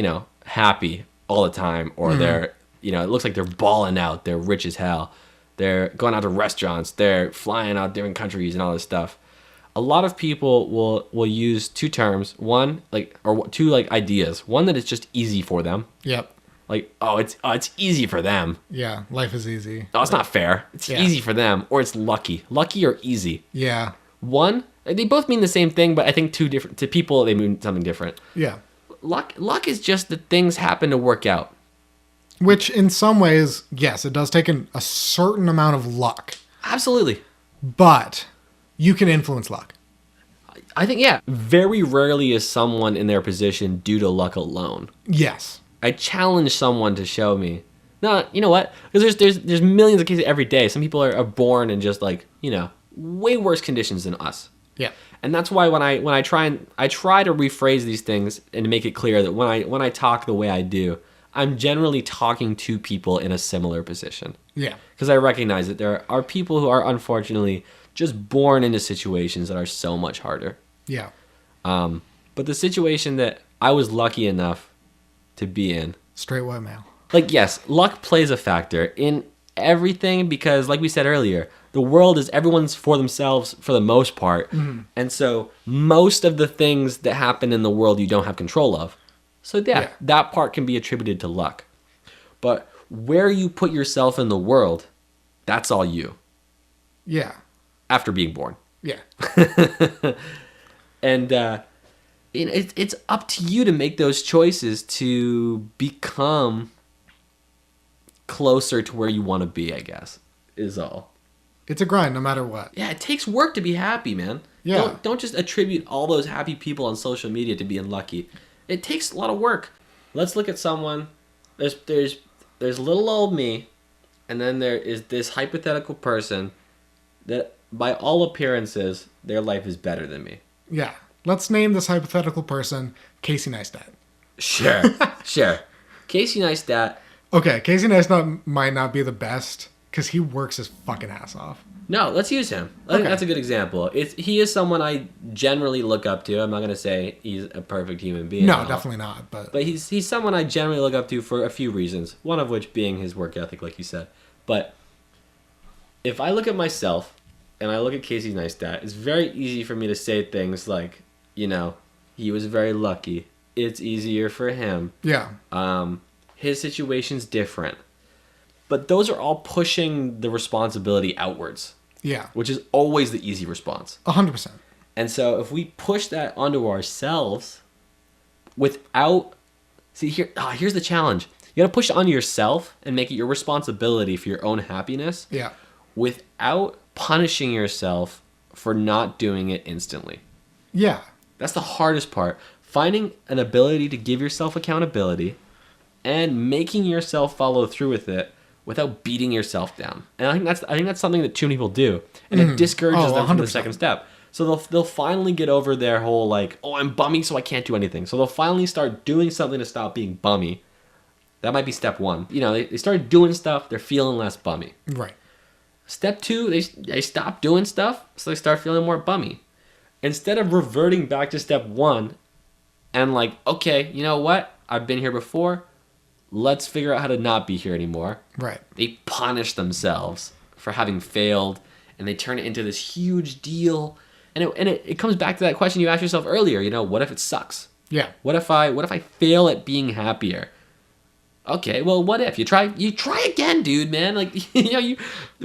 happy all the time, or they're it looks like they're balling out, they're rich as hell. They're going out to restaurants. They're flying out different countries and all this stuff. A lot of people will use two terms. One, two ideas. One that is just easy for them. Yep. Like, it's easy for them. Yeah, life is easy. No, it's not fair. It's easy for them, or it's lucky. Lucky or easy. Yeah. One, they both mean the same thing, but I think to people they mean something different. Yeah. Luck is just that things happen to work out. Which, in some ways, yes, it does take a certain amount of luck. Absolutely. But you can influence luck. I think, yeah. Very rarely is someone in their position due to luck alone. Yes. I challenge someone to show me. No, you know what? Because there's millions of cases every day. Some people are born in just way worse conditions than us. Yeah. And that's why when I try to rephrase these things and to make it clear that when I talk the way I do, I'm generally talking to people in a similar position. Yeah. Because I recognize that there are people who are unfortunately just born into situations that are so much harder. Yeah. But the situation that I was lucky enough to be in. Straight white male. Yes, luck plays a factor in everything because, like we said earlier, the world is everyone's for themselves for the most part. Mm-hmm. And so most of the things that happen in the world you don't have control of. So that part can be attributed to luck. But where you put yourself in the world, that's all you. Yeah. After being born. Yeah. And it's up to you to make those choices to become closer to where you want to be, I guess, is all. It's a grind no matter what. Yeah, it takes work to be happy, man. Yeah. Don't just attribute all those happy people on social media to being lucky. It takes a lot of work. Let's look at someone. There's little old me, and then there is this hypothetical person that, by all appearances, their life is better than me. Yeah. Let's name this hypothetical person Casey Neistat. Sure. Sure. Casey Neistat. Okay, Casey Neistat might not be the best because he works his fucking ass off. No, let's use him. I think that's a good example. He is someone I generally look up to. I'm not going to say he's a perfect human being. No, definitely not. But he's someone I generally look up to for a few reasons. One of which being his work ethic, like you said. But if I look at myself and I look at Casey Neistat, it's very easy for me to say things like, he was very lucky. It's easier for him. Yeah. His situation's different. But those are all pushing the responsibility outwards. Yeah. Which is always the easy response. 100%. And so if we push that onto ourselves without... See, here's the challenge. You got to push it onto yourself and make it your responsibility for your own happiness. Yeah. Without punishing yourself for not doing it instantly. Yeah. That's the hardest part. Finding an ability to give yourself accountability and making yourself follow through with it without beating yourself down. And I think that's something that too many people do, and it discourages them from the 100%. second step. So they'll finally get over their whole like, oh, I'm bummy, so I can't do anything. So they'll finally start doing something to stop being bummy. That might be step one. You know, they started doing stuff, they're feeling less bummy. Right. Step two, they stop doing stuff, so they start feeling more bummy. Instead of reverting back to step one and like, okay, you know what? I've been here before. Let's figure out how to not be here anymore. Right. They punish themselves for having failed, and they turn it into this huge deal. And it comes back to that question you asked yourself earlier. You know, what if it sucks? Yeah. What if I fail at being happier? Okay, well, what if you try again, dude, man? Like, you know,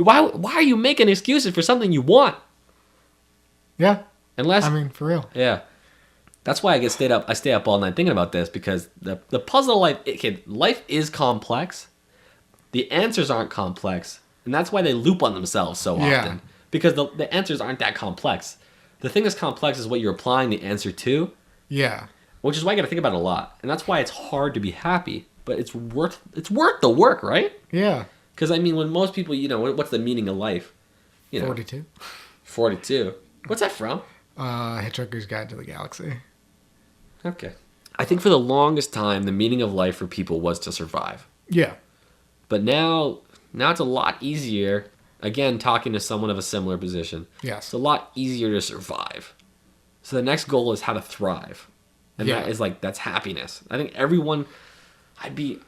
why are you making excuses for something you want? Yeah. Unless, I mean, for real. yeah. That's why I stay up all night thinking about this, because the puzzle of life, life is complex. The answers aren't complex, and that's why they loop on themselves so often. Yeah. Because the answers aren't that complex. The thing that's complex is what you're applying the answer to, Yeah. which is why you got to think about it a lot. And that's why it's hard to be happy, but it's worth the work, right? Yeah. Because I mean, when most people, you know, what's the meaning of life? You know, 42. 42. What's that from? Hitchhiker's Guide to the Galaxy. Okay. I think for the longest time, the meaning of life for people was to survive. Yeah. But now it's a lot easier. Again, talking to someone of a similar position. Yes. It's a lot easier to survive. So the next goal is how to thrive. And Yeah. that is like, that's happiness. I think everyone, I'd be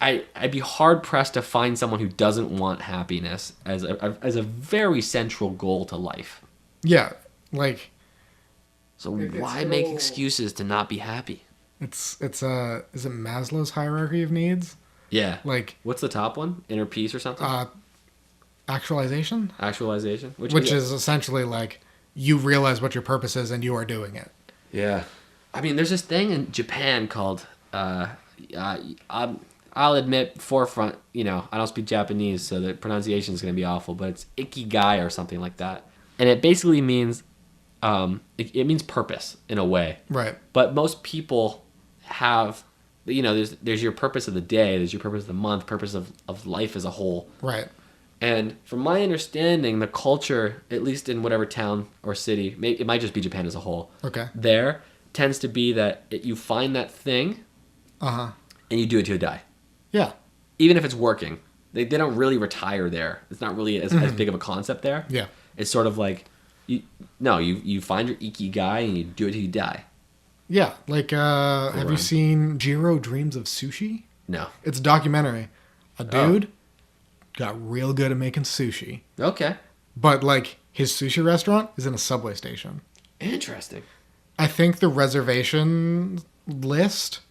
hard pressed to find someone who doesn't want happiness as a very central goal to life. Yeah. Like, So why make excuses to not be happy? is it Maslow's hierarchy of needs? Yeah. Like, What's the top one? Inner peace or something? actualization? Actualization? Which is essentially like, you realize what your purpose is and you are doing it. Yeah. I mean, there's this thing in Japan called, I'll admit, forefront, you know, I don't speak Japanese, so the pronunciation is going to be awful, but it's ikigai or something like that. And it basically means, it means purpose in a way. Right. But most people have, you know, there's your purpose of the day, there's your purpose of the month, purpose of life as a whole. Right. And from my understanding, the culture, at least in whatever town or city, it might just be Japan as a whole. Okay. There tends to be that you find that thing Uh-huh. and you do it till you die. Yeah. Even if it's working. They don't really retire there. It's not really as big of a concept there. Yeah. It's sort of like, you find your ikigai and you do it till you die. Yeah. Like, have you seen Jiro Dreams of Sushi? No. It's a documentary. A dude got real good at making sushi. Okay. But, like, his sushi restaurant is in a subway station. Interesting. I think the reservation list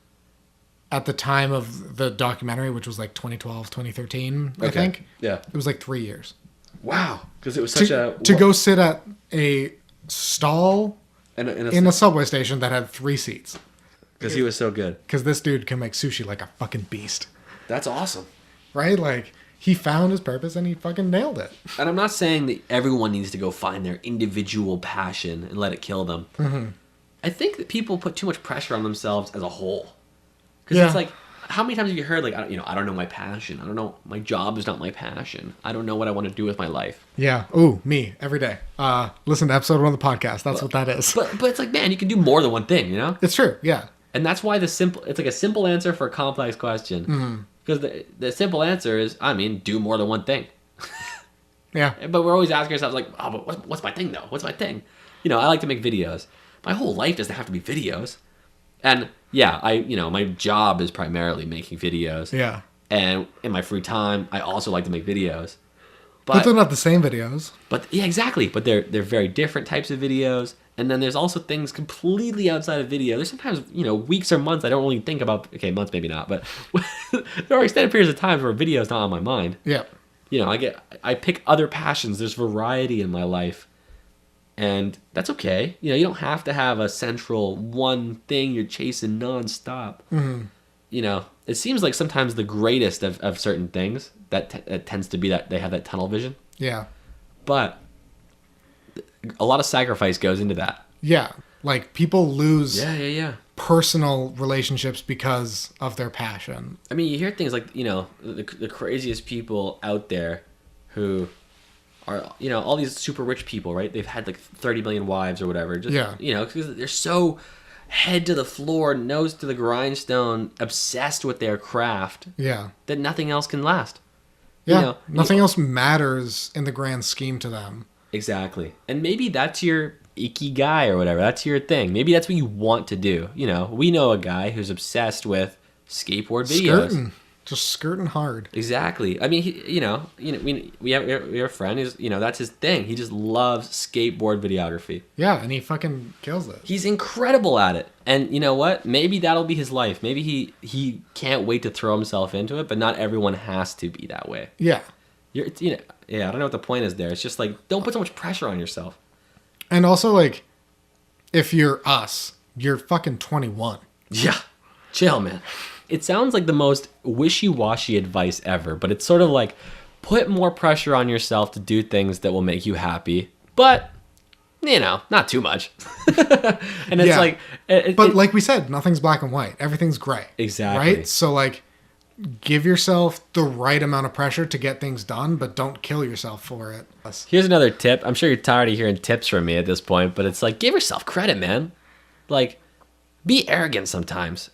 at the time of the documentary, which was like 2012, 2013, I think. Yeah. It was like 3 years. Wow. Because it was such To go sit at a stall in a subway station that had 3 seats. Because he was so good. Because this dude can make sushi like a fucking beast. That's awesome. Right? Like, he found his purpose and he fucking nailed it. And I'm not saying that everyone needs to go find their individual passion and let it kill them. Mm-hmm. I think that people put too much pressure on themselves as a whole. Because it's like, how many times have you heard, like, I don't know my passion. I don't know, my job is not my passion. I don't know what I want to do with my life. Yeah. Ooh, me, every day. Listen to epispisode 1 of the podcast. That's what that is. But it's like, man, you can do more than one thing, you know? It's true, yeah. And that's why it's like a simple answer for a complex question. Because the simple answer is, do more than one thing. Yeah. But we're always asking ourselves, like, oh, but what's my thing, though? What's my thing? I like to make videos. My whole life doesn't have to be videos. And, yeah, my job is primarily making videos. Yeah. And in my free time, I also like to make videos. But they're not the same videos. But, yeah, exactly. But they're very different types of videos. And then there's also things completely outside of video. There's sometimes, weeks or months I don't really think about. Okay, months maybe not, but there are extended periods of times where video is not on my mind. Yeah. I pick other passions. There's variety in my life. And that's okay. You don't have to have a central one thing you're chasing nonstop. Mm-hmm. it seems like sometimes the greatest of certain things that tends to be that they have that tunnel vision. Yeah. But a lot of sacrifice goes into that. Yeah. Like, people lose Yeah. personal relationships because of their passion. I mean, you hear things like, the craziest people out there who are, all these super rich people, right? They've had like 30 million wives or whatever. Just, because they're so head to the floor, nose to the grindstone, obsessed with their craft. Yeah. That nothing else can last. Yeah. Nothing else matters in the grand scheme to them. Exactly. And maybe that's your ikigai or whatever. That's your thing. Maybe that's what you want to do. We know a guy who's obsessed with skateboard videos. Just skirting hard. Exactly. I mean, we have a friend who's, that's his thing. He just loves skateboard videography. Yeah, and he fucking kills it. He's incredible at it. And you know what? Maybe that'll be his life. Maybe he can't wait to throw himself into it, but not everyone has to be that way. Yeah. I don't know what the point is there. It's just like, don't put so much pressure on yourself. And also, like, if you're us, you're fucking 21. Yeah. Chill, man. It sounds like the most wishy-washy advice ever, but it's sort of like, put more pressure on yourself to do things that will make you happy, but, not too much. And it's like... But like we said, nothing's black and white. Everything's gray. Exactly. Right? So, like, give yourself the right amount of pressure to get things done, but don't kill yourself for it. Here's another tip. I'm sure you're tired of hearing tips from me at this point, but it's like, give yourself credit, man. Like, be arrogant sometimes.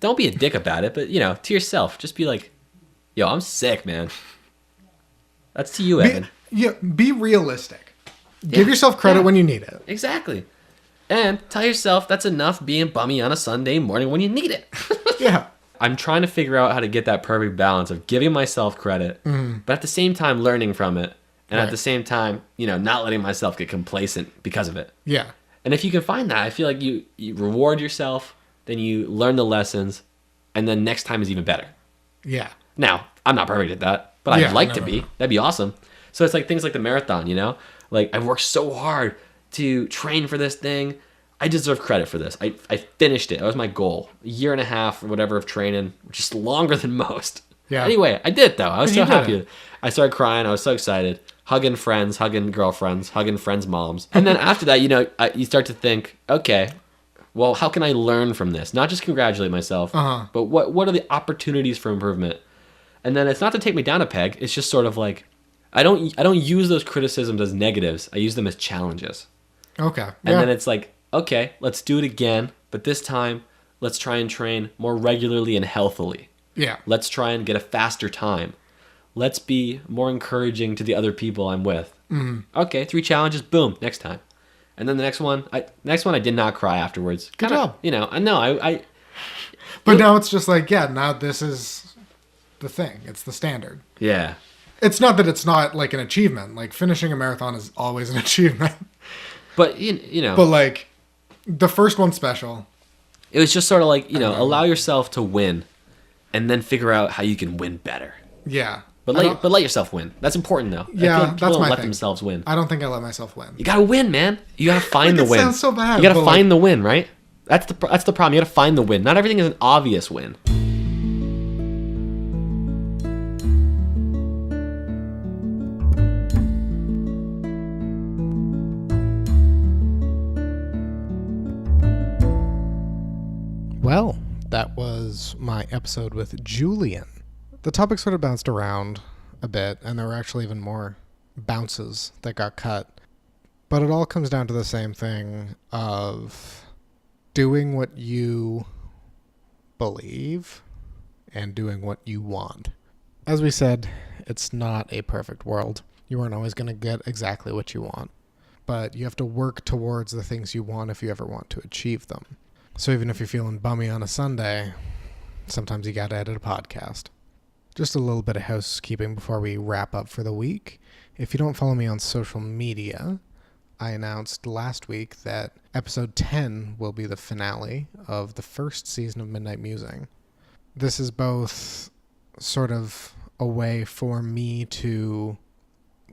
Don't be a dick about it, but, to yourself, just be like, yo, I'm sick, man. That's to you, Evan. Be realistic. Give yourself credit when you need it. Exactly. And tell yourself that's enough being bummy on a Sunday morning when you need it. Yeah. I'm trying to figure out how to get that perfect balance of giving myself credit, but at the same time learning from it, and at the same time, not letting myself get complacent because of it. Yeah. And if you can find that, I feel like you reward yourself, then you learn the lessons, and then next time is even better. Yeah. Now, I'm not perfect at that, but I'd like to be. That'd be awesome. So it's like things like the marathon, Like, I've worked so hard to train for this thing. I deserve credit for this. I finished it. That was my goal. A year and a half or whatever of training, which is longer than most. Yeah. Anyway, I did it, though. I was so happy. I started crying. I was so excited. Hugging friends, hugging girlfriends, hugging friends' moms. And then after that, you start to think, okay, well, how can I learn from this? Not just congratulate myself, but what are the opportunities for improvement? And then it's not to take me down a peg. It's just sort of like, I don't use those criticisms as negatives. I use them as challenges. Okay. And then it's like, okay, let's do it again, but this time, let's try and train more regularly and healthily. Yeah. Let's try and get a faster time. Let's be more encouraging to the other people I'm with. Mm-hmm. Okay, 3 challenges, boom, next time. And then the next one I did not cry afterwards. Good job. I know, But now it's just like, now this is the thing. It's the standard. Yeah. It's not that it's not like an achievement. Like, finishing a marathon is always an achievement. But, But, like, the first one's special. It was just sort of like, allow yourself to win and then figure out how you can win better. Yeah. But let yourself win. That's important, though. Yeah, I feel like people that's don't my let thing. themselves win. I don't think I let myself win. You gotta win, man. You gotta find the win. It sounds so bad. You gotta find the win, right? That's the problem. You gotta find the win. Not everything is an obvious win. Well, that was my episode with Julian. The topic sort of bounced around a bit, and there were actually even more bounces that got cut. But it all comes down to the same thing of doing what you believe and doing what you want. As we said, it's not a perfect world. You aren't always going to get exactly what you want. But you have to work towards the things you want if you ever want to achieve them. So even if you're feeling bummy on a Sunday, sometimes you got to edit a podcast. Just a little bit of housekeeping before we wrap up for the week. If you don't follow me on social media, I announced last week that episode 10 will be the finale of the first season of Midnight Musing. This is both sort of a way for me to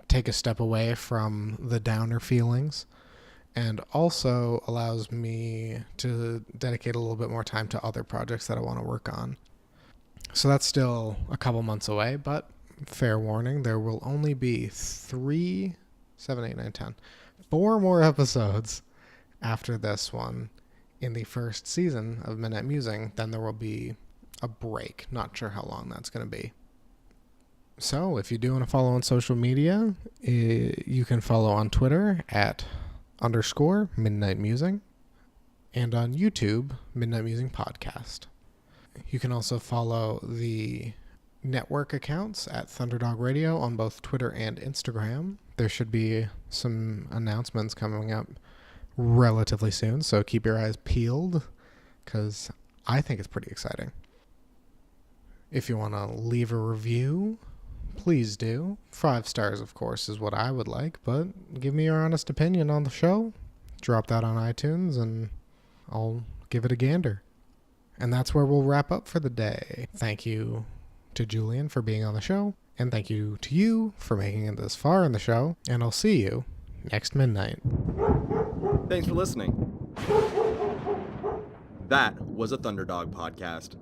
take a step away from the downer feelings and also allows me to dedicate a little bit more time to other projects that I want to work on. So that's still a couple months away, but fair warning, there will only be 4 more episodes after this one in the first season of Midnight Musing. Then there will be a break. Not sure how long that's going to be. So if you do want to follow on social media, you can follow on Twitter at _Midnight Musing, and on YouTube, Midnight Musing Podcast. You can also follow the network accounts at Thunderdog Radio on both Twitter and Instagram. There should be some announcements coming up relatively soon, so keep your eyes peeled, because I think it's pretty exciting. If you want to leave a review, please do. 5 stars, of course, is what I would like, but give me your honest opinion on the show. Drop that on iTunes, and I'll give it a gander. And that's where we'll wrap up for the day. Thank you to Julian for being on the show, and thank you to you for making it this far in the show, and I'll see you next midnight. Thanks for listening. That was a Thunderdog podcast.